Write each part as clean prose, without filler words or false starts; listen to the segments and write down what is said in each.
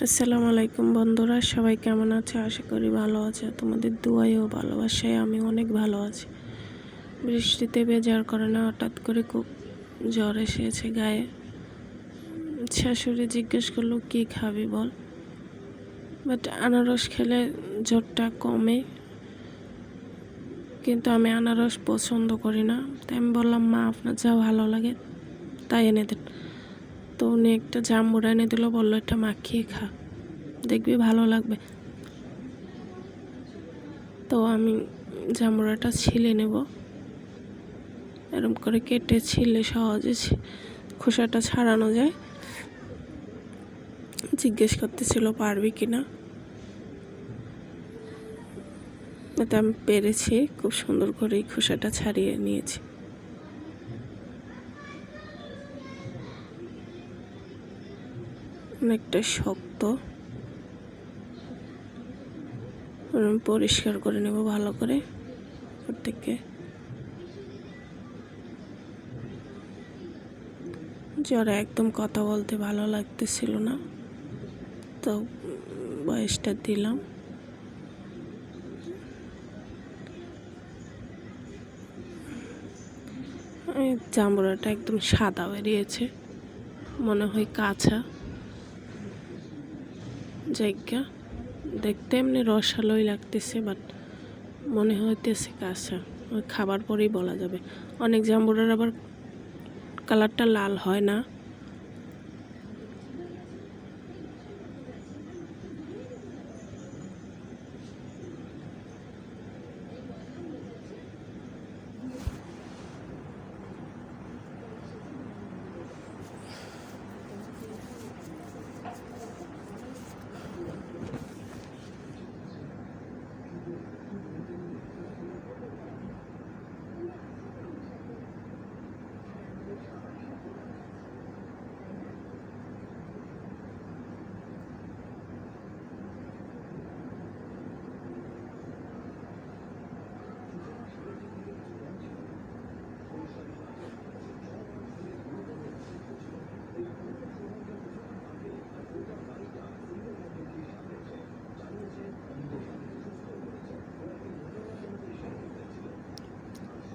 আসসালামু আলাইকুম বন্ধুরা, সবাই কেমন আছে? আশা করি ভালো আছে। তোমাদের দোয়ায় ও ভালোবাসায় আমি অনেক ভালো আছি। বৃষ্টিতে বেজার করে না, হঠাৎ করে খুব জ্বর এসেছে গায়ে। শাশুড়ি জিজ্ঞেস করলো কী খাবি বল, বাট আনারস খেলে জ্বরটা কমে, কিন্তু আমি আনারস পছন্দ করি না। তাই আমি বললাম, মা আপনার যা ভালো লাগে তাই এনে দেন। তো উনি একটা জাম্বুরা এনে দিল, বললো এটা মাখিয়ে খা, দেখবি ভালো লাগবে। তো আমি জাম্বুরাটা ছিলে নেব, এরকম করে কেটে ছিলে সহজে খোসাটা ছাড়ানো যায়। জিজ্ঞেস করতেছিল পারবি কিনা, এতে আমি পেরেছি, খুব সুন্দর করে এই খোসাটা ছাড়িয়ে নিয়েছি। অনেকটা শক্ত, পরিষ্কার করে নেব ভালো করে প্রত্যেককে। জ্বরে একদম কথা বলতে ভালো লাগতেছিল না, তো বয়সটা দিলাম। জাম্বুরাটা একদম সাদা বেরিয়েছে, মনে হয় কাঁচা জায়গা, দেখতে এমনি রসালোই লাগতেছে, বাট মনে হইতেছে কাঁচা। খাবার পরেই বলা যাবে। অনেক জাম্বুরার আবার কালারটা লাল হয় না।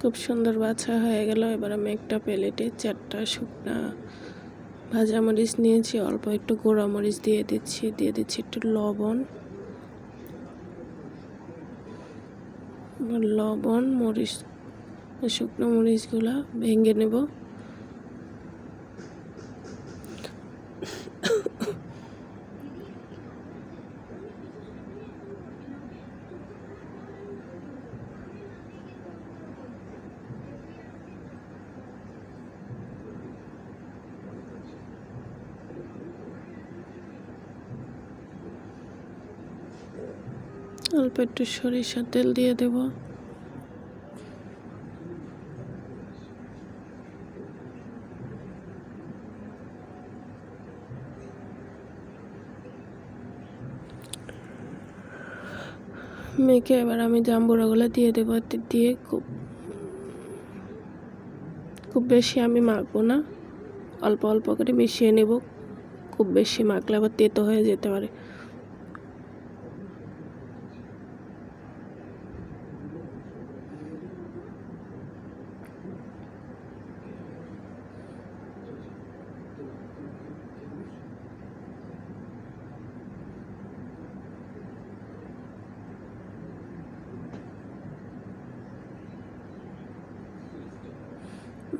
খুব সুন্দর বাছা হয়ে গেল। এবার আমি একটা প্লেটে 4টা শুকনা ভাজা মরিচ নিয়েছি, অল্প একটু গুঁড়া মরিচ দিয়ে দিচ্ছি একটু লবণ, মরিচ, শুকনো মরিচগুলা ভেঙে নেব। অল্প একটু সরিষার তেল দিয়ে দেব। মেখে এবার আমি জাম্বুরাগুলো দিয়ে দেবো। দিয়ে খুব বেশি আমি মাখবো না, অল্প অল্প করে মিশিয়ে নেব। খুব বেশি মাখলে আবার তেতো হয়ে যেতে পারে।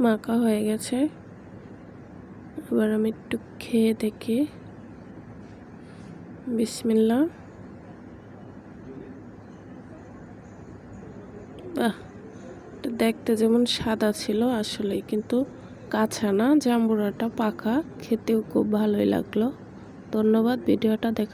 মাখা হয়ে গেছে, এবার আমি একটু খেয়ে দেখি। বিসমিল্লাহ। দেখতে যেমন সাদা ছিল, আসলেই কিন্তু কাঁচা না, জাম্বুরাটা পাকা, খেতেও খুব ভালোই লাগলো। ধন্যবাদ ভিডিওটা দেখা।